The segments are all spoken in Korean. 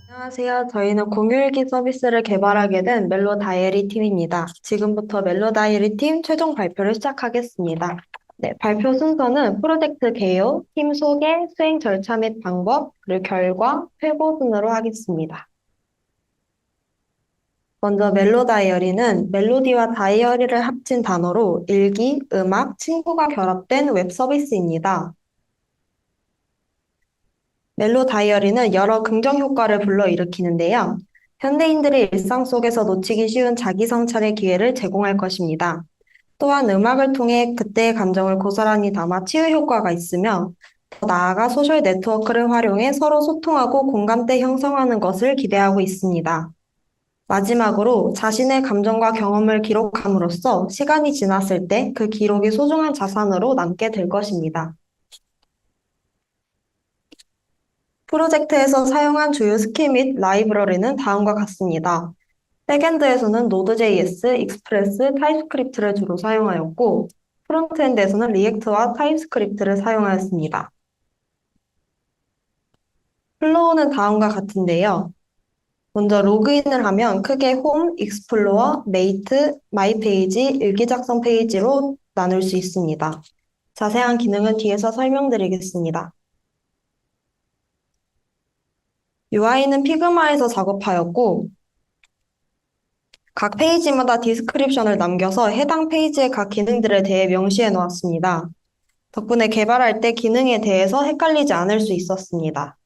안녕하세요. 저희는 공유일기 서비스를 개발하게 된 멜로 다이어리 팀입니다. 지금부터 멜로 다이어리 팀 최종 발표를 시작하겠습니다. 네, 발표 순서는 프로젝트 개요, 팀 소개, 수행 절차 및 방법, 그리고 결과, 회고 순으로 하겠습니다. 먼저 멜로 다이어리는 멜로디와 다이어리를 합친 단어로 일기, 음악, 친구가 결합된 웹 서비스입니다. 멜로 다이어리는 여러 긍정 효과를 불러일으키는데요. 현대인들의 일상 속에서 놓치기 쉬운 자기 성찰의 기회를 제공할 것입니다. 또한 음악을 통해 그때의 감정을 고스란히 담아 치유 효과가 있으며 더 나아가 소셜 네트워크를 활용해 서로 소통하고 공감대 형성하는 것을 기대하고 있습니다. 마지막으로 자신의 감정과 경험을 기록함으로써 시간이 지났을 때 그 기록이 소중한 자산으로 남게 될 것입니다. 프로젝트에서 사용한 주요 스킬 및 라이브러리는 다음과 같습니다. 백엔드에서는 Node.js, 익스프레스, 타입스크립트를 주로 사용하였고, 프론트엔드에서는 리액트와 타입스크립트를 사용하였습니다. 플로우는 다음과 같은데요. 먼저 로그인을 하면 크게 홈, 익스플로어, 메이트, 마이 페이지, 일기 작성 페이지로 나눌 수 있습니다. 자세한 기능은 뒤에서 설명드리겠습니다. UI는 피그마에서 작업하였고, 각 페이지마다 디스크립션을 남겨서 해당 페이지의 각 기능들에 대해 명시해 놓았습니다. 덕분에 개발할 때 기능에 대해서 헷갈리지 않을 수 있었습니다.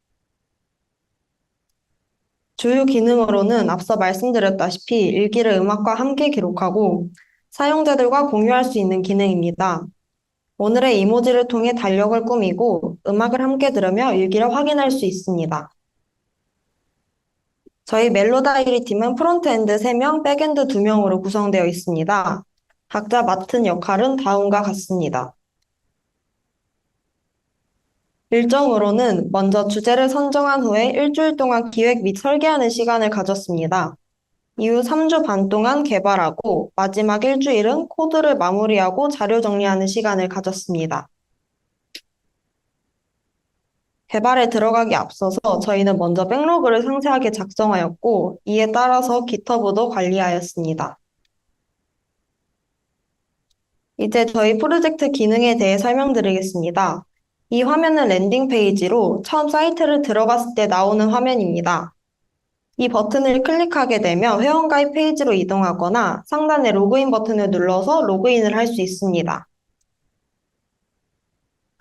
주요 기능으로는 앞서 말씀드렸다시피 일기를 음악과 함께 기록하고 사용자들과 공유할 수 있는 기능입니다. 오늘의 이모지를 통해 달력을 꾸미고 음악을 함께 들으며 일기를 확인할 수 있습니다. 저희 멜로다이리 팀은 프론트엔드 3명, 백엔드 2명으로 구성되어 있습니다. 각자 맡은 역할은 다음과 같습니다. 일정으로는 먼저 주제를 선정한 후에 일주일 동안 기획 및 설계하는 시간을 가졌습니다. 이후 3주 반 동안 개발하고 마지막 일주일은 코드를 마무리하고 자료 정리하는 시간을 가졌습니다. 개발에 들어가기 앞서서 저희는 먼저 백로그를 상세하게 작성하였고 이에 따라서 GitHub도 관리하였습니다. 이제 저희 프로젝트 기능에 대해 설명드리겠습니다. 이 화면은 랜딩 페이지로 처음 사이트를 들어갔을 때 나오는 화면입니다. 이 버튼을 클릭하게 되면 회원가입 페이지로 이동하거나 상단의 로그인 버튼을 눌러서 로그인을 할 수 있습니다.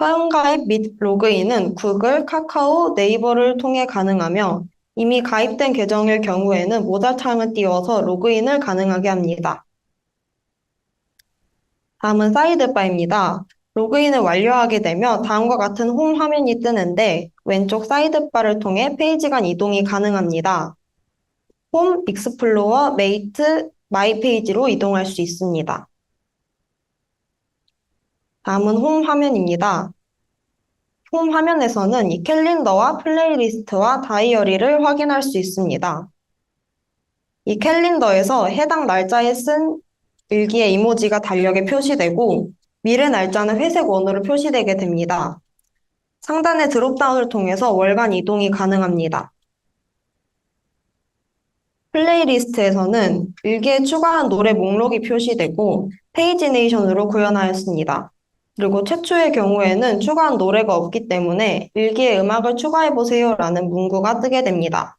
회원가입 및 로그인은 구글, 카카오, 네이버를 통해 가능하며 이미 가입된 계정일 경우에는 모자창을 띄워서 로그인을 가능하게 합니다. 다음은 사이드바입니다. 로그인을 완료하게 되면 다음과 같은 홈 화면이 뜨는데 왼쪽 사이드바를 통해 페이지 간 이동이 가능합니다. 홈, 익스플로어, 메이트, 마이 페이지로 이동할 수 있습니다. 다음은 홈 화면입니다. 홈 화면에서는 이 캘린더와 플레이리스트와 다이어리를 확인할 수 있습니다. 이 캘린더에서 해당 날짜에 쓴 일기의 이모지가 달력에 표시되고 미래 날짜는 회색 원으로 표시되게 됩니다. 상단의 드롭다운을 통해서 월간 이동이 가능합니다. 플레이리스트에서는 일기에 추가한 노래 목록이 표시되고 페이지네이션으로 구현하였습니다. 그리고 최초의 경우에는 추가한 노래가 없기 때문에 일기에 음악을 추가해보세요 라는 문구가 뜨게 됩니다.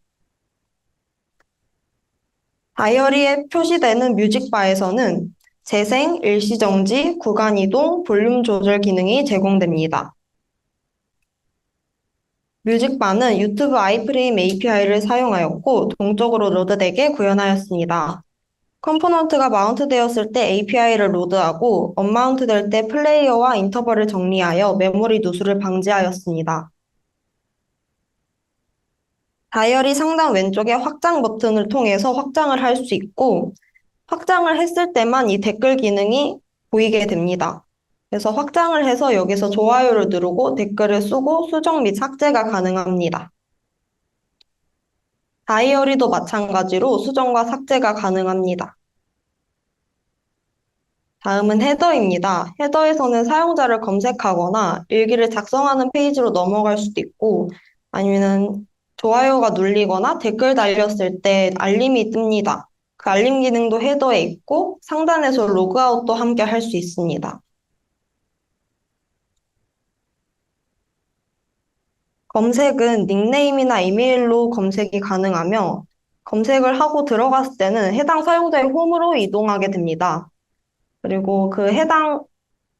다이어리에 표시되는 뮤직바에서는 재생, 일시정지, 구간이동, 볼륨 조절 기능이 제공됩니다. 뮤직바는 유튜브 아이프레임 API를 사용하였고 동적으로 로드되게 구현하였습니다. 컴포넌트가 마운트되었을 때 API를 로드하고 언마운트 될 때 플레이어와 인터벌을 정리하여 메모리 누수를 방지하였습니다. 다이어리 상단 왼쪽에 확장 버튼을 통해서 확장을 할 수 있고 확장을 했을 때만 이 댓글 기능이 보이게 됩니다. 그래서 확장을 해서 여기서 좋아요를 누르고 댓글을 쓰고 수정 및 삭제가 가능합니다. 다이어리도 마찬가지로 수정과 삭제가 가능합니다. 다음은 헤더입니다. 헤더에서는 사용자를 검색하거나 일기를 작성하는 페이지로 넘어갈 수도 있고 아니면은 좋아요가 눌리거나 댓글 달렸을 때 알림이 뜹니다. 그 알림 기능도 헤더에 있고 상단에서 로그아웃도 함께 할 수 있습니다. 검색은 닉네임이나 이메일로 검색이 가능하며 검색을 하고 들어갔을 때는 해당 사용자의 홈으로 이동하게 됩니다. 그리고 그 해당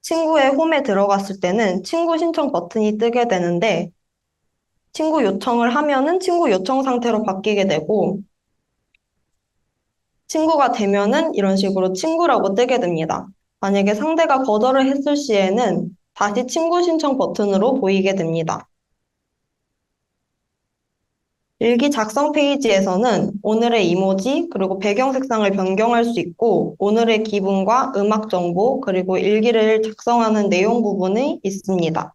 친구의 홈에 들어갔을 때는 친구 신청 버튼이 뜨게 되는데 친구 요청을 하면은 친구 요청 상태로 바뀌게 되고 친구가 되면은 이런 식으로 친구라고 뜨게 됩니다. 만약에 상대가 거절을 했을 시에는 다시 친구 신청 버튼으로 보이게 됩니다. 일기 작성 페이지에서는 오늘의 이모지, 그리고 배경 색상을 변경할 수 있고, 오늘의 기분과 음악 정보, 그리고 일기를 작성하는 내용 부분이 있습니다.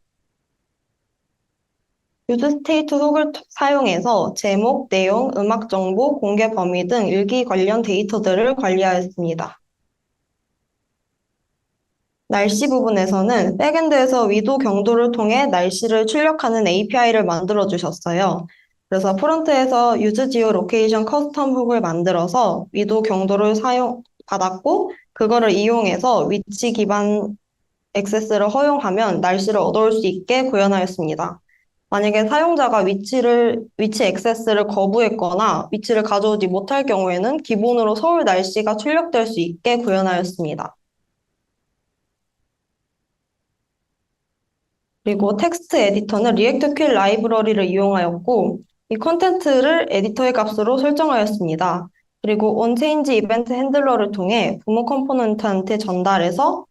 유즈 스테이트 훅을 사용해서 제목, 내용, 음악 정보, 공개 범위 등 일기 관련 데이터들을 관리하였습니다. 날씨 부분에서는 백엔드에서 위도 경도를 통해 날씨를 출력하는 API를 만들어 주셨어요. 그래서 프론트에서 use geolocation 커스텀 훅을 만들어서 위도 경도를 받았고 그거를 이용해서 위치 기반 액세스를 허용하면 날씨를 얻어올 수 있게 구현하였습니다. 만약에 사용자가 위치 액세스를 거부했거나 위치를 가져오지 못할 경우에는 기본으로 서울 날씨가 출력될 수 있게 구현하였습니다. 그리고 텍스트 에디터는 리액트 퀼 라이브러리를 이용하였고, 이 컨텐츠를 에디터의 값으로 설정하였습니다. 그리고 온체인지 이벤트 핸들러를 통해 부모 컴포넌트한테 전달해서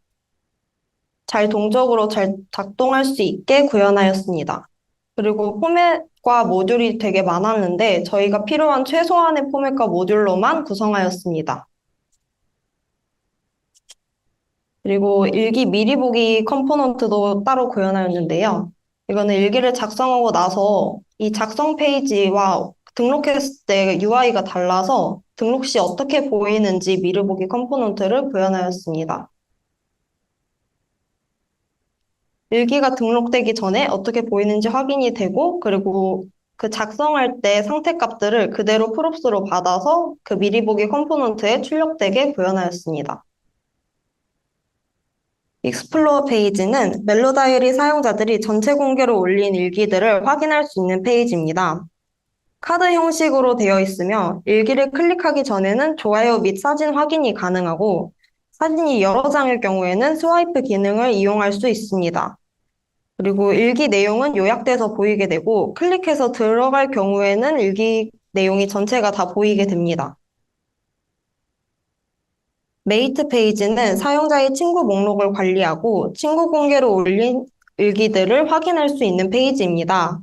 동적으로 잘 작동할 수 있게 구현하였습니다. 그리고 포맷과 모듈이 되게 많았는데 저희가 필요한 최소한의 포맷과 모듈로만 구성하였습니다. 그리고 일기 미리 보기 컴포넌트도 따로 구현하였는데요. 이거는 일기를 작성하고 나서 이 작성 페이지와 등록했을 때 UI가 달라서 등록 시 어떻게 보이는지 미리 보기 컴포넌트를 구현하였습니다. 일기가 등록되기 전에 어떻게 보이는지 확인이 되고, 그리고 그 작성할 때 상태 값들을 그대로 프롭스로 받아서 그 미리 보기 컴포넌트에 출력되게 구현하였습니다. 익스플로어 페이지는 멜로 다이어리 사용자들이 전체 공개로 올린 일기들을 확인할 수 있는 페이지입니다. 카드 형식으로 되어 있으며 일기를 클릭하기 전에는 좋아요 및 사진 확인이 가능하고 사진이 여러 장일 경우에는 스와이프 기능을 이용할 수 있습니다. 그리고 일기 내용은 요약돼서 보이게 되고 클릭해서 들어갈 경우에는 일기 내용이 전체가 다 보이게 됩니다. 메이트 페이지는 사용자의 친구 목록을 관리하고 친구 공개로 올린 일기들을 확인할 수 있는 페이지입니다.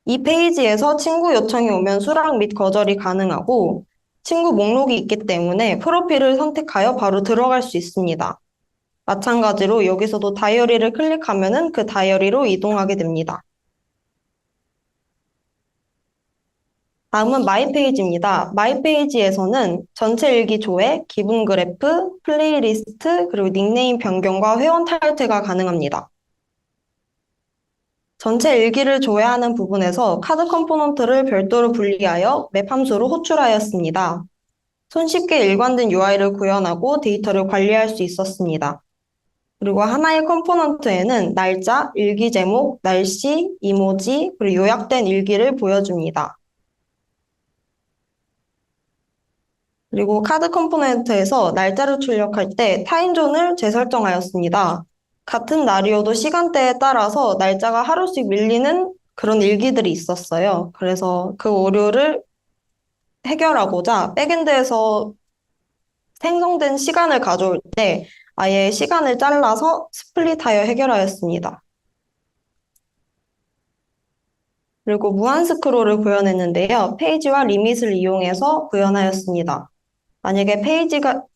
이 페이지에서 친구 요청이 오면 수락 및 거절이 가능하고 친구 목록이 있기 때문에 프로필을 선택하여 바로 들어갈 수 있습니다. 마찬가지로 여기서도 다이어리를 클릭하면 그 다이어리로 이동하게 됩니다. 다음은 마이 페이지입니다. 마이 페이지에서는 전체 일기 조회, 기분 그래프, 플레이리스트, 그리고 닉네임 변경과 회원 탈퇴가 가능합니다. 전체 일기를 조회하는 부분에서 카드 컴포넌트를 별도로 분리하여 맵 함수로 호출하였습니다. 손쉽게 일관된 UI를 구현하고 데이터를 관리할 수 있었습니다. 그리고 하나의 컴포넌트에는 날짜, 일기 제목, 날씨, 이모지, 그리고 요약된 일기를 보여줍니다. 그리고 카드 컴포넌트에서 날짜를 출력할 때 타임존을 재설정하였습니다. 같은 날이어도 시간대에 따라서 날짜가 하루씩 밀리는 그런 일기들이 있었어요. 그래서 그 오류를 해결하고자 백엔드에서 생성된 시간을 가져올 때 아예 시간을 잘라서 스플릿하여 해결하였습니다. 그리고 무한 스크롤을 구현했는데요. 페이지와 리밋을 이용해서 구현하였습니다. 만약에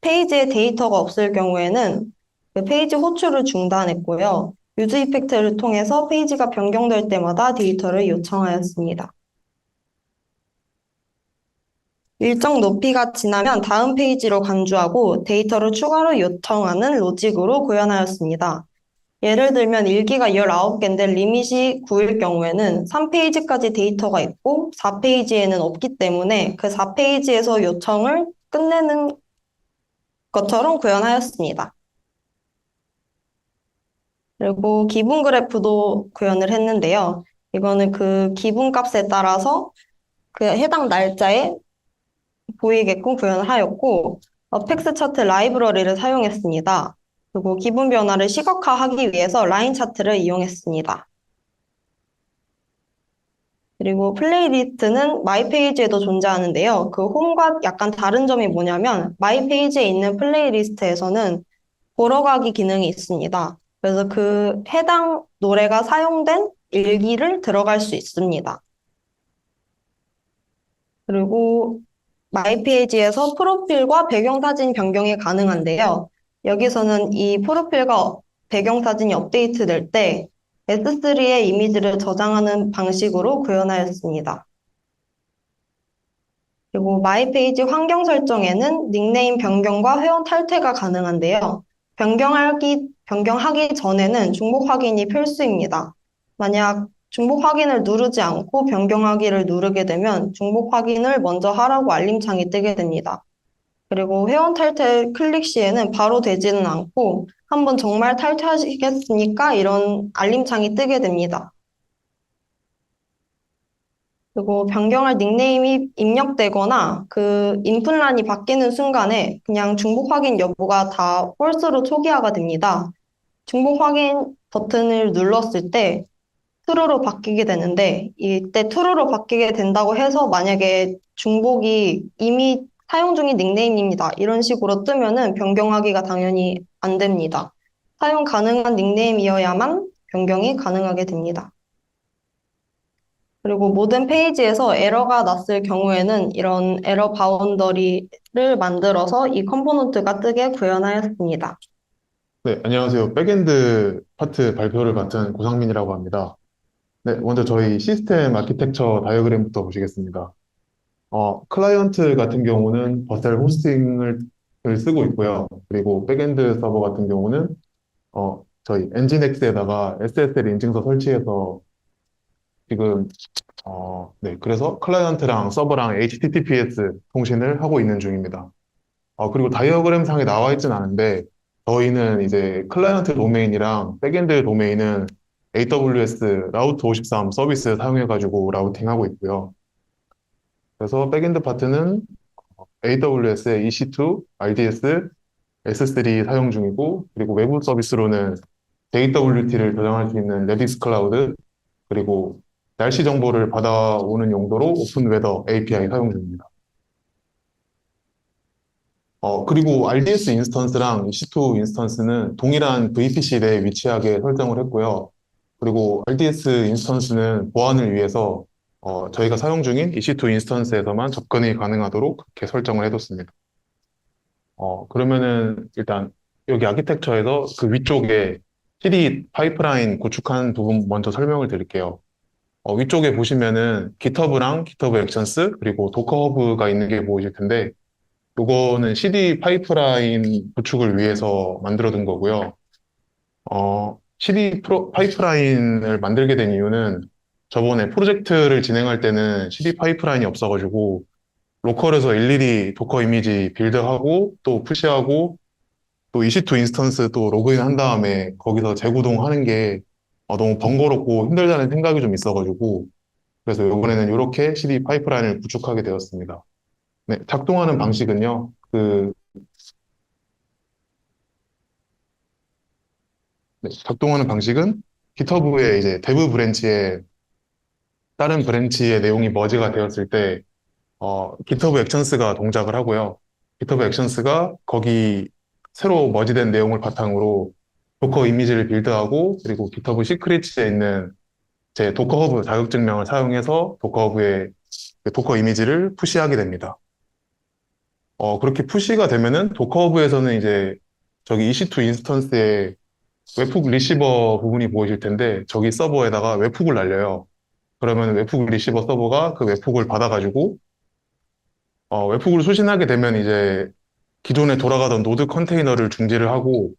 페이지에 데이터가 없을 경우에는 그 페이지 호출을 중단했고요. 유즈 이펙트를 통해서 페이지가 변경될 때마다 데이터를 요청하였습니다. 일정 높이가 지나면 다음 페이지로 간주하고 데이터를 추가로 요청하는 로직으로 구현하였습니다. 예를 들면 일기가 19개인데 리밋이 9일 경우에는 3페이지까지 데이터가 있고 4페이지에는 없기 때문에 그 4페이지에서 요청을 끝내는 것처럼 구현하였습니다. 그리고 기분 그래프도 구현을 했는데요. 이거는 그 기분 값에 따라서 그 해당 날짜에 보이게끔 구현을 하였고, 어펙스 차트 라이브러리를 사용했습니다. 그리고 기분 변화를 시각화하기 위해서 라인 차트를 이용했습니다. 그리고 플레이리스트는 마이 페이지에도 존재하는데요. 그 홈과 약간 다른 점이 뭐냐면 마이 페이지에 있는 플레이리스트에서는 보러 가기 기능이 있습니다. 그래서 그 해당 노래가 사용된 일기를 들어갈 수 있습니다. 그리고 마이 페이지에서 프로필과 배경사진 변경이 가능한데요. 여기서는 이 프로필과 배경사진이 업데이트될 때 S3의 이미지를 저장하는 방식으로 구현하였습니다. 그리고 마이 페이지 환경 설정에는 닉네임 변경과 회원 탈퇴가 가능한데요. 변경하기 전에는 중복 확인이 필수입니다. 만약 중복 확인을 누르지 않고 변경하기를 누르게 되면 중복 확인을 먼저 하라고 알림창이 뜨게 됩니다. 그리고 회원 탈퇴 클릭 시에는 바로 되지는 않고 한번 정말 탈퇴하시겠습니까? 이런 알림창이 뜨게 됩니다. 그리고 변경할 닉네임이 입력되거나 그 인풋란이 바뀌는 순간에 그냥 중복 확인 여부가 다 펄스로 초기화가 됩니다. 중복 확인 버튼을 눌렀을 때 true로 바뀌게 되는데 이때 true로 바뀌게 된다고 해서 만약에 중복이 이미 사용 중인 닉네임입니다. 이런 식으로 뜨면은 변경하기가 당연히 안 됩니다. 사용 가능한 닉네임이어야만 변경이 가능하게 됩니다. 그리고 모든 페이지에서 에러가 났을 경우에는 이런 에러 바운더리를 만들어서 이 컴포넌트가 뜨게 구현하였습니다. 네, 안녕하세요. 백엔드 파트 발표를 맡은 고상민이라고 합니다. 네, 먼저 저희 시스템 아키텍처 다이어그램부터 보시겠습니다. 클라이언트 같은 경우는 버셀 호스팅을 쓰고 있고요. 그리고 백엔드 서버 같은 경우는 저희 엔진엑스에다가 SSL 인증서 설치해서 지금 네, 그래서 클라이언트랑 서버랑 HTTPS 통신을 하고 있는 중입니다. 그리고 다이어그램 상에 나와 있진 않은데, 저희는 이제 클라이언트 도메인이랑 백엔드 도메인은 AWS 라우트 53 서비스 사용해가지고 라우팅하고 있고요. 그래서 백엔드 파트는 AWS의 EC2, RDS, S3 사용 중이고, 그리고 외부 서비스로는 JWT를 저장할 수 있는 레디스 클라우드, 그리고 날씨 정보를 받아오는 용도로 오픈 웨더 API 사용 중입니다. 그리고 RDS 인스턴스랑 EC2 인스턴스는 동일한 VPC 내에 위치하게 설정을 했고요. 그리고 RDS 인스턴스는 보안을 위해서 저희가 사용 중인 EC2 인스턴스에서만 접근이 가능하도록 그렇게 설정을 해뒀습니다. 그러면은 일단 여기 아키텍처에서 그 위쪽에 CD 파이프라인 구축한 부분 먼저 설명을 드릴게요. 위쪽에 보시면은 GitHub랑 GitHub 액션스 그리고 도커 허브가 있는 게 보이실 텐데 요거는 CD 파이프라인 구축을 위해서 만들어둔 거고요. 파이프라인을 만들게 된 이유는 저번에 프로젝트를 진행할 때는 CD 파이프라인이 없어가지고 로컬에서 일일이 도커 이미지 빌드하고 또 푸시하고 또 EC2 인스턴스 또 로그인 한 다음에 거기서 재구동하는 게 너무 번거롭고 힘들다는 생각이 좀 있어가지고 그래서 이번에는 이렇게 CD 파이프라인을 구축하게 되었습니다. 네, 작동하는 방식은요. 네, 작동하는 방식은 GitHub의 이제 데브 브랜치에 다른 브랜치의 내용이 머지가 되었을 때 GitHub 액션스가 동작을 하고요. GitHub 액션스가 거기 새로 머지된 내용을 바탕으로 도커 이미지를 빌드하고 그리고 GitHub 시크릿에 있는 제 도커 허브 자격증명을 사용해서 도커 허브의 그 도커 이미지를 푸시하게 됩니다. 그렇게 푸시가 되면은 도커 허브에서는 이제 저기 EC2 인스턴스에 웹훅 리시버 부분이 보이실 텐데 저기 서버에다가 웹훅을 날려요. 그러면 웹훅 리시버 서버가 그 웹훅을 받아가지고 웹훅을 수신하게 되면 이제 기존에 돌아가던 노드 컨테이너를 중지를 하고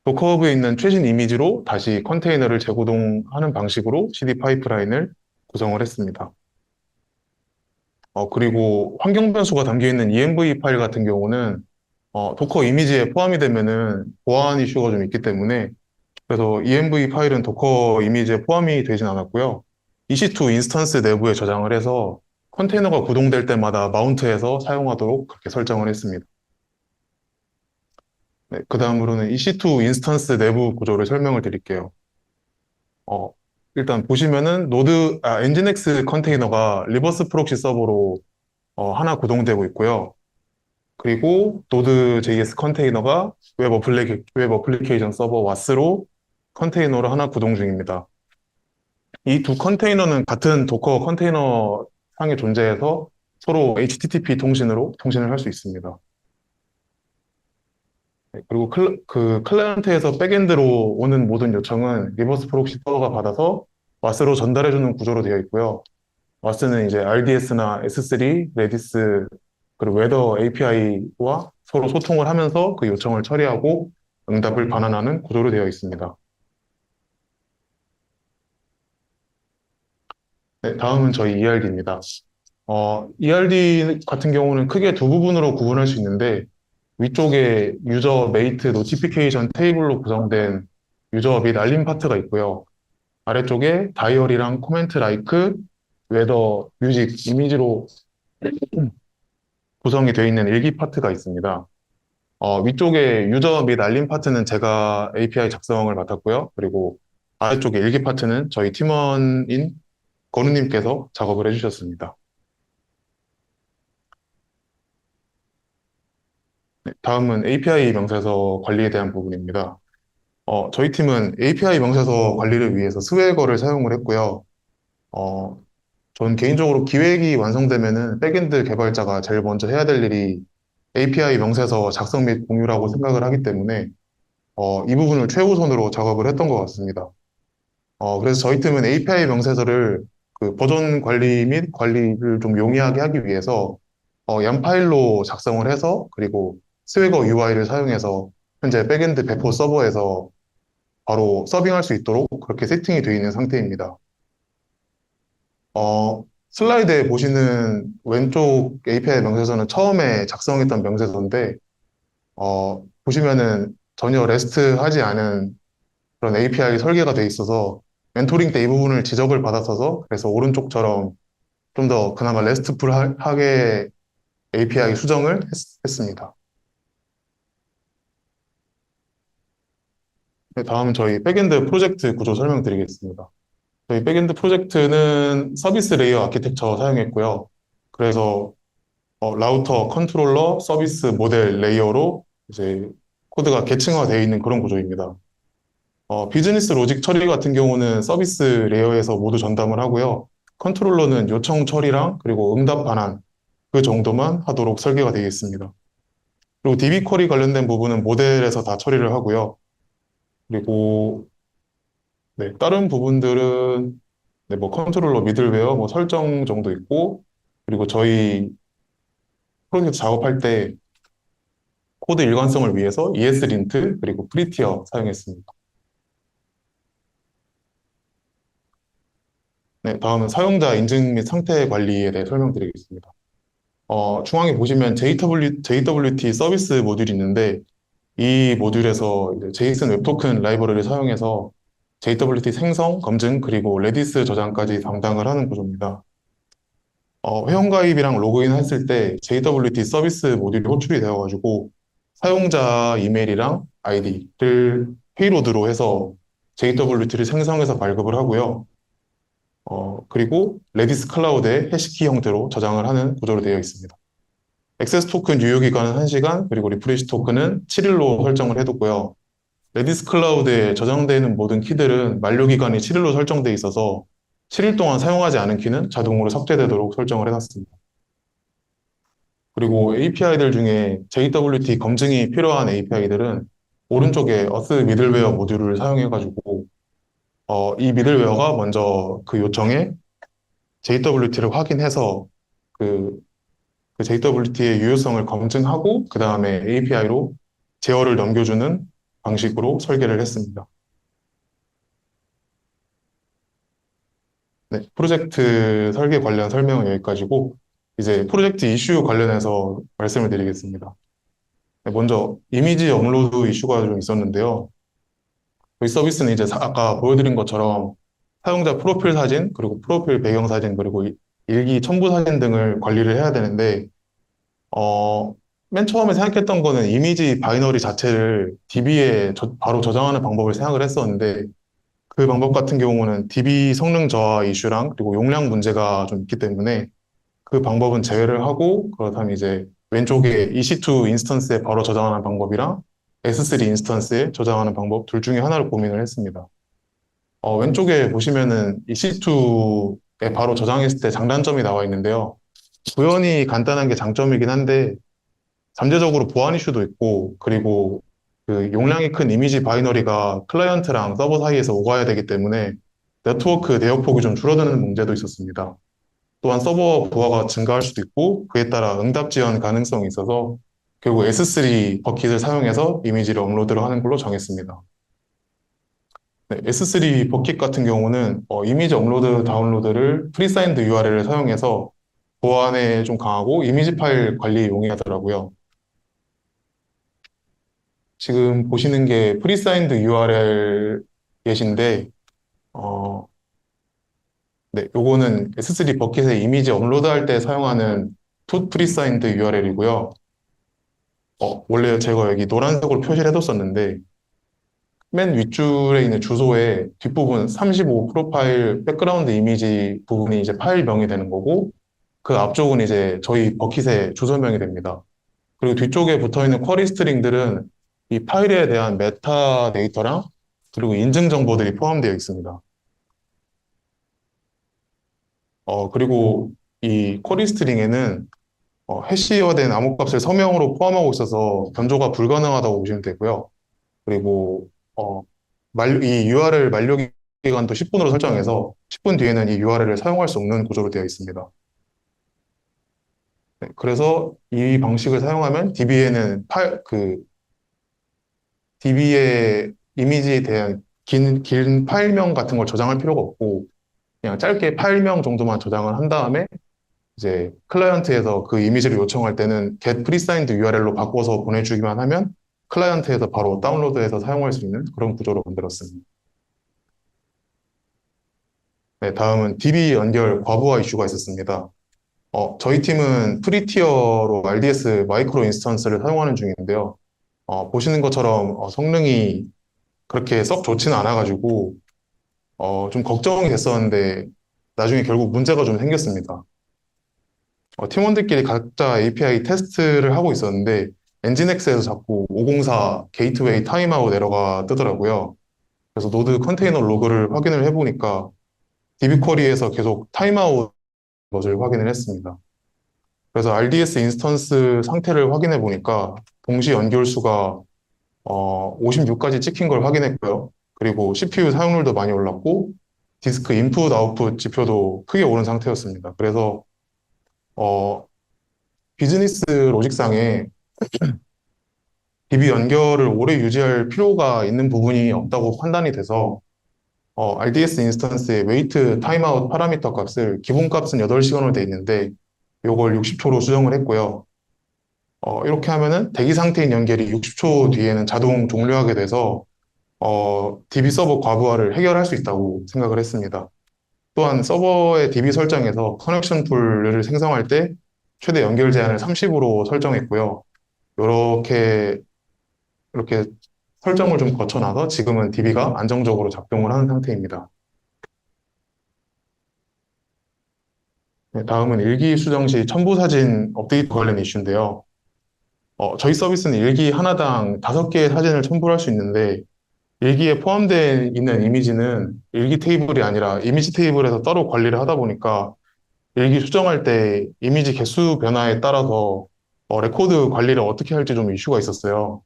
도커허브에 있는 최신 이미지로 다시 컨테이너를 재구동하는 방식으로 CD 파이프라인을 구성을 했습니다. 그리고 환경 변수가 담겨 있는 env 파일 같은 경우는 도커 이미지에 포함이 되면은 보안 이슈가 좀 있기 때문에 그래서 env 파일은 도커 이미지에 포함이 되진 않았고요. EC2 인스턴스 내부에 저장을 해서 컨테이너가 구동될 때마다 마운트해서 사용하도록 그렇게 설정을 했습니다. 네, 그 다음으로는 EC2 인스턴스 내부 구조를 설명을 드릴게요. 어, 일단 보시면은 엔진엑스 컨테이너가 리버스 프록시 서버로 하나 구동되고 있고요. 그리고 Node.js 컨테이너가 웹 어플리케이션 서버 와스로 컨테이너로 하나 구동 중입니다. 이 두 컨테이너는 같은 도커 컨테이너 상에 존재해서 서로 HTTP 통신으로 통신을 할 수 있습니다. 네, 그리고 그 클라이언트에서 백엔드로 오는 모든 요청은 리버스 프록시 서버가 받아서 와스로 전달해주는 구조로 되어 있고요. 와스는 이제 RDS나 S3, 레디스, 그리고 웨더 API와 서로 소통을 하면서 그 요청을 처리하고 응답을 반환하는 구조로 되어 있습니다. 네, 다음은 저희 ERD입니다. ERD 같은 경우는 크게 두 부분으로 구분할 수 있는데 위쪽에 유저 메이트 노티피케이션 테이블로 구성된 유저 및 알림 파트가 있고요. 아래쪽에 다이어리랑 코멘트 라이크, 웨더, 뮤직, 이미지로 구성이 되어 있는 일기 파트가 있습니다. 위쪽에 유저 및 알림 파트는 제가 API 작성을 맡았고요. 그리고 아래쪽에 일기 파트는 저희 팀원인 건우님께서 작업을 해주셨습니다. 네, 다음은 API 명세서 관리에 대한 부분입니다. 저희 팀은 API 명세서 관리를 위해서 스웨거를 사용을 했고요. 어, 전 개인적으로 기획이 완성되면은 백엔드 개발자가 제일 먼저 해야 될 일이 API 명세서 작성 및 공유라고 생각을 하기 때문에 이 부분을 최우선으로 작업을 했던 것 같습니다. 그래서 저희 팀은 API 명세서를 그 버전 관리 및 관리를 좀 용이하게 하기 위해서 양 파일로 작성을 해서 그리고 스웨거 UI를 사용해서 현재 백엔드 배포 서버에서 바로 서빙할 수 있도록 그렇게 세팅이 되어 있는 상태입니다. 슬라이드에 보시는 왼쪽 API 명세서는 처음에 작성했던 명세서인데 보시면은 전혀 레스트 하지 않은 그런 API 설계가 돼 있어서 멘토링 때 이 부분을 지적을 받았어서 그래서 오른쪽처럼 좀 더 그나마 레스트풀하게 API 수정을 했습니다. 네, 다음은 저희 백엔드 프로젝트 구조 설명드리겠습니다. 저희 백엔드 프로젝트는 서비스 레이어 아키텍처 사용했고요. 그래서 라우터, 컨트롤러, 서비스 모델 레이어로 이제 코드가 계층화되어 있는 그런 구조입니다. 비즈니스 로직 처리 같은 경우는 서비스 레이어에서 모두 전담을 하고요. 컨트롤러는 요청 처리랑 그리고 응답 반환 그 정도만 하도록 설계가 되어 있습니다. 그리고 DB 쿼리 관련된 부분은 모델에서 다 처리를 하고요. 그리고 네, 다른 부분들은 네, 뭐 컨트롤러 미들웨어 뭐 설정 정도 있고 그리고 저희 프로젝트 작업할 때 코드 일관성을 위해서 ESLint 그리고 프리티어 사용했습니다. 네, 다음은 사용자 인증 및 상태 관리에 대해 설명드리겠습니다. 중앙에 보시면 JWT 서비스 모듈이 있는데 이 모듈에서 이제 제이슨 웹토큰 라이브러리를 사용해서 JWT 생성, 검증, 그리고 레디스 저장까지 담당을 하는 구조입니다. 회원가입이랑 로그인 했을 때 JWT 서비스 모듈이 호출이 되어가지고 사용자 이메일이랑 아이디를 페이로드로 해서 JWT를 생성해서 발급을 하고요. 그리고 레디스 클라우드에 해시키 형태로 저장을 하는 구조로 되어 있습니다. 액세스 토큰 유효 기간은 1시간, 그리고 리프레시 토큰은 7일로 설정을 해뒀고요. 레디스 클라우드에 저장되는 모든 키들은 만료 기간이 7일로 설정돼 있어서 7일 동안 사용하지 않은 키는 자동으로 삭제되도록 설정을 해놨습니다. 그리고 API들 중에 JWT 검증이 필요한 API들은 오른쪽에 어스 미들웨어 모듈을 사용해가지고 이 미들웨어가 먼저 그 요청에 JWT를 확인해서 그 그 JWT의 유효성을 검증하고 그 다음에 API로 제어를 넘겨주는 방식으로 설계를 했습니다. 네, 프로젝트 설계 관련 설명은 여기까지고 이제 프로젝트 이슈 관련해서 말씀을 드리겠습니다. 네, 먼저 이미지 업로드 이슈가 좀 있었는데요. 이 서비스는 이제 아까 보여드린 것처럼 사용자 프로필 사진, 그리고 프로필 배경 사진, 그리고 일기 첨부 사진 등을 관리를 해야 되는데, 어, 맨 처음에 생각했던 거는 이미지 바이너리 자체를 DB에 바로 저장하는 방법을 생각을 했었는데, 그 방법 같은 경우는 DB 성능 저하 이슈랑 그리고 용량 문제가 좀 있기 때문에 그 방법은 제외를 하고, 그렇다면 이제 왼쪽에 EC2 인스턴스에 바로 저장하는 방법이랑 S3 인스턴스에 저장하는 방법 둘 중에 하나를 고민을 했습니다. 왼쪽에 보시면은 EC2에 바로 저장했을 때 장단점이 나와 있는데요. 구현이 간단한 게 장점이긴 한데 잠재적으로 보안 이슈도 있고, 그리고 그 용량이 큰 이미지 바이너리가 클라이언트랑 서버 사이에서 오가야 되기 때문에 네트워크 대역폭이 좀 줄어드는 문제도 있었습니다. 또한 서버 부하가 증가할 수도 있고, 그에 따라 응답 지연 가능성이 있어서 결국 S3 버킷을 사용해서 이미지를 업로드를 하는 걸로 정했습니다. 네, S3 버킷 같은 경우는 이미지 업로드, 다운로드를 프리사인드 URL을 사용해서 보안에 좀 강하고 이미지 파일 관리에 용이하더라고요. 지금 보시는 게 프리사인드 URL 예시인데, 어, 네, 요거는 S3 버킷에 이미지 업로드할 때 사용하는 톳 프리사인드 URL이고요. 원래 제가 여기 노란색으로 표시를 해뒀었는데, 맨 윗줄에 있는 주소의 뒷부분 35 프로파일 백그라운드 이미지 부분이 이제 파일명이 되는 거고, 그 앞쪽은 이제 저희 버킷의 주소명이 됩니다. 그리고 뒤쪽에 붙어 있는 쿼리 스트링들은 이 파일에 대한 메타 데이터랑 그리고 인증 정보들이 포함되어 있습니다. 그리고 이 쿼리 스트링에는 해시화된 암호값을 서명으로 포함하고 있어서 변조가 불가능하다고 보시면 되고요. 그리고 어, 이 URL 만료 기간도 10분으로 설정해서 10분 뒤에는 이 URL을 사용할 수 없는 구조로 되어 있습니다. 네, 그래서 이 방식을 사용하면 DB에는 DB의 이미지에 대한 긴 파일명 같은 걸 저장할 필요가 없고 그냥 짧게 파일명 정도만 저장을 한 다음에 이제 클라이언트에서 그 이미지를 요청할 때는 get presigned URL로 바꿔서 보내주기만 하면 클라이언트에서 바로 다운로드해서 사용할 수 있는 그런 구조로 만들었습니다. 네, 다음은 DB 연결 과부하 이슈가 있었습니다. 저희 팀은 프리티어로 RDS 마이크로 인스턴스를 사용하는 중인데요. 보시는 것처럼 성능이 그렇게 썩 좋지는 않아가지고 좀 걱정이 됐었는데 나중에 결국 문제가 좀 생겼습니다. 팀원들끼리 각자 API 테스트를 하고 있었는데 엔진엑스에서 자꾸 504 게이트웨이 타임아웃 에러가 뜨더라고요. 그래서 노드 컨테이너 로그를 확인을 해보니까 DB 쿼리에서 계속 타임아웃 것을 확인을 했습니다. 그래서 RDS 인스턴스 상태를 확인해 보니까 동시 연결 수가 56까지 찍힌 걸 확인했고요. 그리고 CPU 사용률도 많이 올랐고 디스크 인풋 아웃풋 지표도 크게 오른 상태였습니다. 그래서 어, 비즈니스 로직상에 DB 연결을 오래 유지할 필요가 있는 부분이 없다고 판단이 돼서 RDS 인스턴스의 웨이트 타임아웃 파라미터 값을 기본 값은 8시간으로 돼 있는데 이걸 60초로 수정을 했고요. 이렇게 하면은 대기 상태인 연결이 60초 뒤에는 자동 종료하게 돼서 DB 서버 과부하를 해결할 수 있다고 생각을 했습니다. 또한 서버의 DB 설정에서 커넥션 풀을 생성할 때 최대 연결 제한을 30으로 설정했고요. 이렇게 설정을 좀 거쳐놔서 지금은 DB가 안정적으로 작동을 하는 상태입니다. 네, 다음은 일기 수정 시 첨부 사진 업데이트 관련 이슈인데요. 저희 서비스는 일기 하나당 5개의 사진을 첨부할 수 있는데 일기에 포함되어 있는 이미지는 일기 테이블이 아니라 이미지 테이블에서 따로 관리를 하다 보니까 일기 수정할 때 이미지 개수 변화에 따라서 레코드 관리를 어떻게 할지 좀 이슈가 있었어요.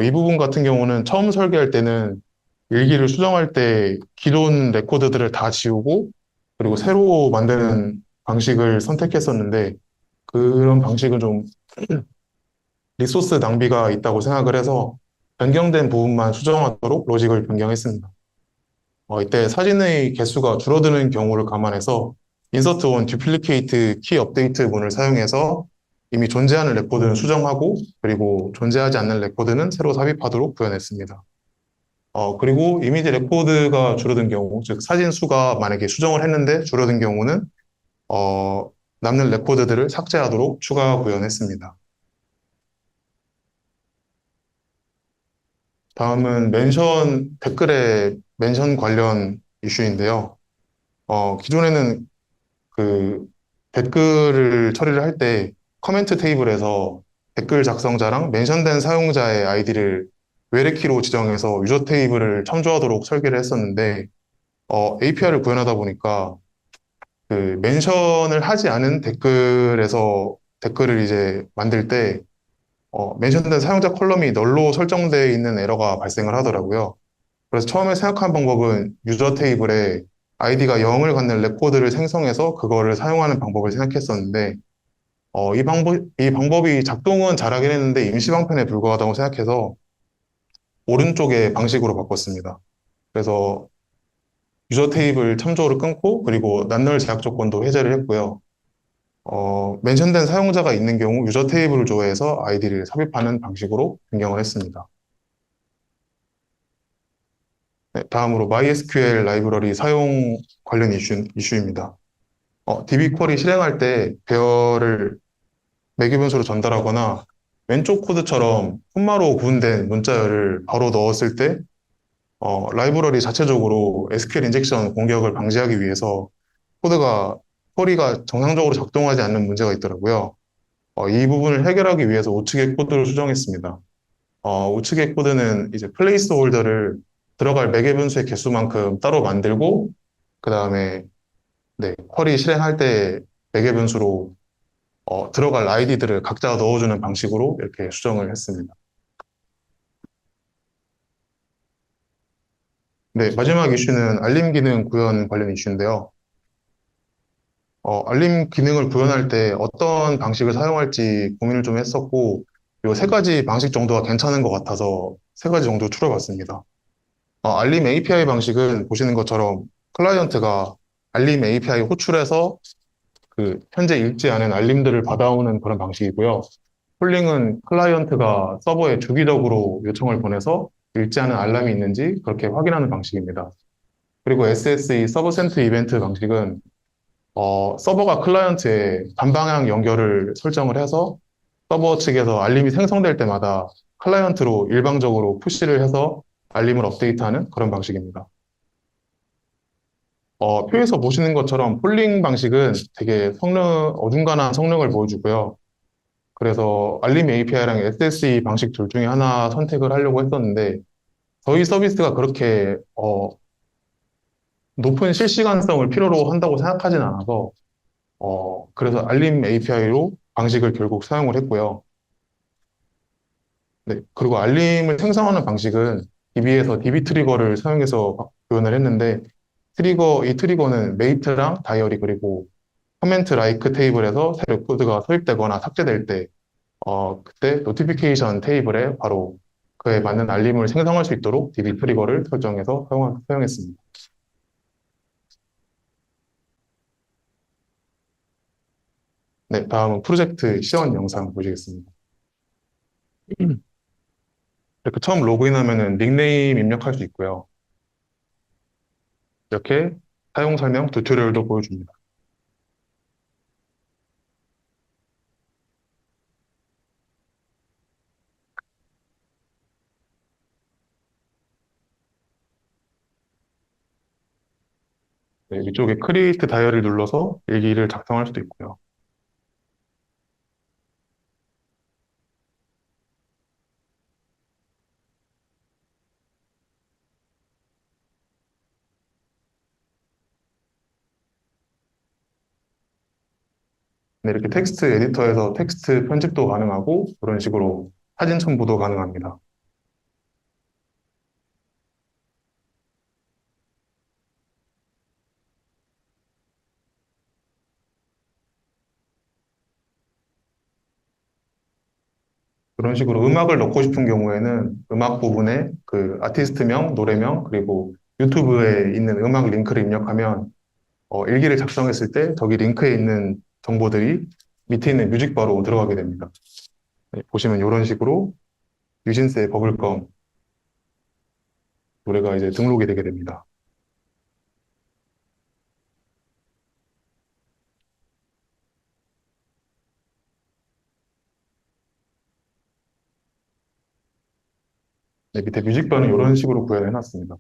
이 부분 같은 경우는 처음 설계할 때는 일기를 수정할 때 기존 레코드들을 다 지우고 그리고 새로 만드는 방식을 선택했었는데 그런 방식은 좀 리소스 낭비가 있다고 생각을 해서 변경된 부분만 수정하도록 로직을 변경했습니다. 이때 사진의 개수가 줄어드는 경우를 감안해서 insert on duplicate key update 문을 사용해서 이미 존재하는 레코드는 수정하고 그리고 존재하지 않는 레코드는 새로 삽입하도록 구현했습니다. 그리고 이미지 레코드가 줄어든 경우, 즉 사진 수가 만약에 수정을 했는데 줄어든 경우는 어, 남는 레코드들을 삭제하도록 추가 구현했습니다. 다음은 댓글의 멘션 관련 이슈인데요. 기존에는 그 댓글을 처리를 할 때 커멘트 테이블에서 댓글 작성자랑 멘션된 사용자의 아이디를 외래키로 지정해서 유저 테이블을 첨부하도록 설계를 했었는데 API를 구현하다 보니까 그 멘션을 하지 않은 댓글에서 댓글을 이제 만들 때 멘션된 사용자 컬럼이 널로 설정되어 있는 에러가 발생을 하더라고요. 그래서 처음에 생각한 방법은 유저 테이블에 아이디가 0을 갖는 레코드를 생성해서 그거를 사용하는 방법을 생각했었는데 이 방법이 작동은 잘하긴 했는데 임시방편에 불과하다고 생각해서 오른쪽의 방식으로 바꿨습니다. 그래서 유저 테이블 참조를 끊고 그리고 낱널 제약 조건도 해제를 했고요. 멘션된 사용자가 있는 경우 유저 테이블을 조회해서 아이디를 삽입하는 방식으로 변경을 했습니다. 네, 다음으로 MySQL 라이브러리 사용 관련 이슈입니다. DB 쿼리 실행할 때 배열을 매개 변수로 전달하거나 왼쪽 코드처럼 콤마로 구분된 문자열을 바로 넣었을 때 라이브러리 자체적으로 SQL 인젝션 공격을 방지하기 위해서 코드가 쿼리가 정상적으로 작동하지 않는 문제가 있더라고요. 이 부분을 해결하기 위해서 우측의 코드를 수정했습니다. 우측의 코드는 이제 플레이스 홀더를 들어갈 매개 변수의 개수만큼 따로 만들고 그 다음에 네, 쿼리 실행할 때 매개 변수로 들어갈 아이디들을 각자 넣어주는 방식으로 이렇게 수정을 했습니다. 네, 마지막 이슈는 알림 기능 구현 관련 이슈인데요. 알림 기능을 구현할 때 어떤 방식을 사용할지 고민을 좀 했었고, 이 세 가지 방식 정도가 괜찮은 것 같아서 세 가지 정도 추려봤습니다. 알림 API 방식은 보시는 것처럼 클라이언트가 알림 API 호출해서 그 현재 읽지 않은 알림들을 받아오는 그런 방식이고요. 폴링은 클라이언트가 서버에 주기적으로 요청을 보내서 읽지 않은 알람이 있는지 그렇게 확인하는 방식입니다. 그리고 SSE 서버 센트 이벤트 방식은 서버가 클라이언트에 반방향 연결을 설정을 해서 서버 측에서 알림이 생성될 때마다 클라이언트로 일방적으로 푸시를 해서 알림을 업데이트하는 그런 방식입니다. 표에서 보시는 것처럼 폴링 방식은 되게 어중간한 성능을 보여주고요. 그래서 알림 API랑 SSE 방식 둘 중에 하나 선택을 하려고 했었는데 저희 서비스가 그렇게 높은 실시간성을 필요로 한다고 생각하진 않아서 그래서 알림 API로 방식을 결국 사용을 했고요. 네, 그리고 알림을 생성하는 방식은 DB에서 DB 트리거를 사용해서 구현을 했는데 이 트리거는 메이트랑 다이어리 그리고 커멘트 라이크 테이블에서 새 레코드가 삽입되거나 삭제될 때 그때 노티피케이션 테이블에 바로 그에 맞는 알림을 생성할 수 있도록 DB 트리거를 설정해서 사용했습니다. 네, 다음은 프로젝트 시연 영상 보시겠습니다. 이렇게 처음 로그인하면은 닉네임 입력할 수 있고요. 이렇게 사용 설명 튜토리얼도 보여줍니다. 네, 위쪽에 크리에이트 다이어리를 눌러서 일기를 작성할 수도 있고요. 네, 이렇게 텍스트 에디터에서 텍스트 편집도 가능하고 그런 식으로 사진 첨부도 가능합니다. 그런 식으로 음악을 넣고 싶은 경우에는 음악 부분에 그 아티스트명, 노래명, 그리고 유튜브에 있는 음악 링크를 입력하면 일기를 작성했을 때 저기 링크에 있는 정보들이 밑에 있는 뮤직바로 들어가게 됩니다. 네, 보시면 이런 식으로 뉴진스의 버블검 노래가 이제 등록이 되게 됩니다. 네, 밑에 뮤직바는 이런 식으로 구현을 해놨습니다.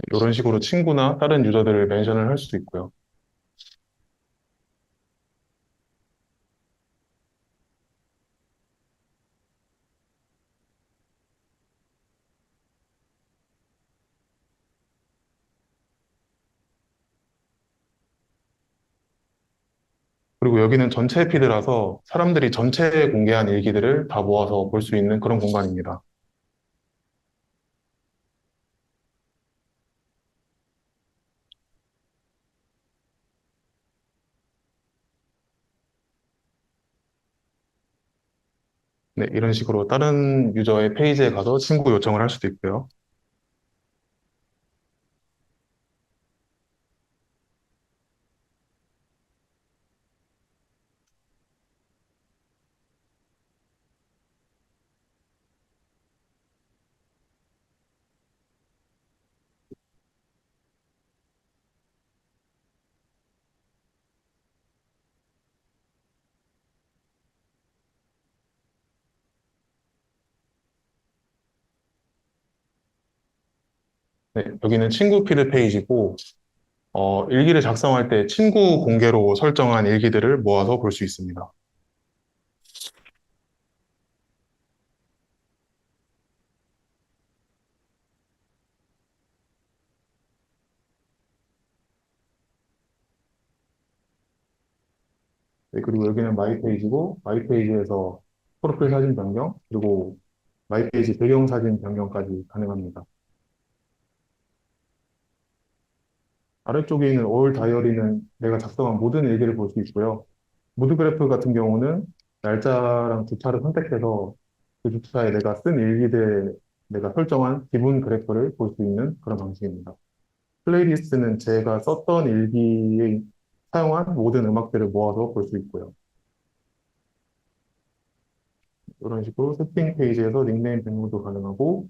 이런 식으로 친구나 다른 유저들을 멘션을 할 수도 있고요. 그리고 여기는 전체 피드라서 사람들이 전체 공개한 일기들을 다 모아서 볼 수 있는 그런 공간입니다. 네, 이런 식으로 다른 유저의 페이지에 가서 친구 요청을 할 수도 있고요. 네, 여기는 친구 피드 페이지고, 일기를 작성할 때 친구 공개로 설정한 일기들을 모아서 볼 수 있습니다. 네, 그리고 여기는 마이 페이지고, 마이 페이지에서 프로필 사진 변경, 그리고 마이 페이지 배경 사진 변경까지 가능합니다. 아래쪽에 있는 올 다이어리는 내가 작성한 모든 일기를 볼 수 있고요. 무드 그래프 같은 경우는 날짜랑 주차를 선택해서 그 주차에 내가 쓴 일기들에 내가 설정한 기본 그래프를 볼 수 있는 그런 방식입니다. 플레이리스트는 제가 썼던 일기에 사용한 모든 음악들을 모아서 볼 수 있고요. 이런 식으로 세팅 페이지에서 닉네임 변경도 가능하고,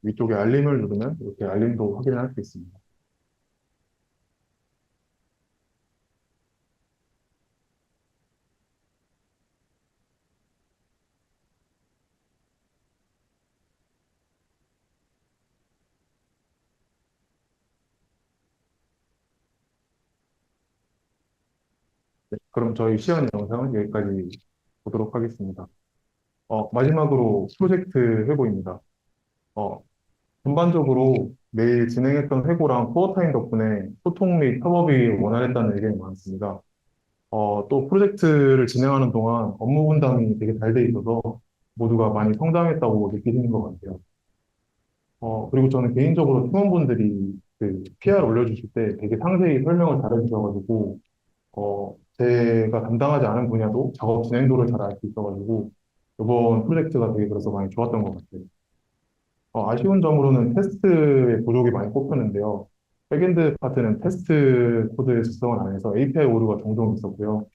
위쪽에 알림을 누르면 이렇게 알림도 확인할 수 있습니다. 네, 그럼 저희 시연 영상은 여기까지 보도록 하겠습니다. 마지막으로 프로젝트 회고입니다. 어, 전반적으로 매일 진행했던 회고랑 코어타임 덕분에 소통 및 협업이 원활했다는 의견이 많습니다. 또 프로젝트를 진행하는 동안 업무 분담이 되게 잘 돼 있어서 모두가 많이 성장했다고 느끼시는 것 같아요. 그리고 저는 개인적으로 팀원분들이 그 PR 올려주실 때 되게 상세히 설명을 잘해주셔가지고, 제가 담당하지 않은 분야도 작업 진행도를 잘 알 수 있어가지고, 이번 프로젝트가 되게 그래서 많이 좋았던 것 같아요. 아쉬운 점으로는 테스트의 부족이 많이 꼽혔는데요. 백엔드 파트는 테스트 코드 작성을 안 해서 API 오류가 종종 있었고요.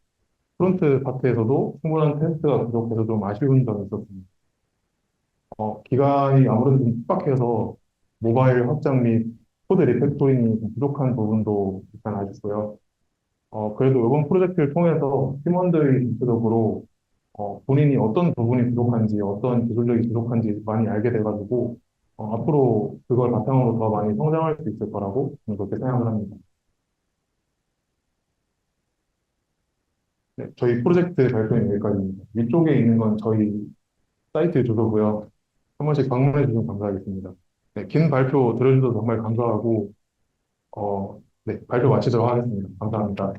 프론트 파트에서도 충분한 테스트가 부족해서 좀 아쉬운 점이 있었습니다. 기간이 아무래도 좀 촉박해서 모바일 확장 및 코드 리팩토링이 좀 부족한 부분도 일단 아쉽고요. 그래도 이번 프로젝트를 통해서 팀원들이 전체적으로 본인이 어떤 부분이 부족한지, 어떤 기술력이 부족한지 많이 알게 돼가지고, 앞으로 그걸 바탕으로 더 많이 성장할 수 있을 거라고 저는 그렇게 생각을 합니다. 네, 저희 프로젝트 발표는 여기까지입니다. 위쪽에 있는 건 저희 사이트 주소고요. 한 번씩 방문해 주시면 감사하겠습니다. 네, 긴 발표 들어주셔서 정말 감사하고, 네, 발표 마치도록 하겠습니다. 감사합니다.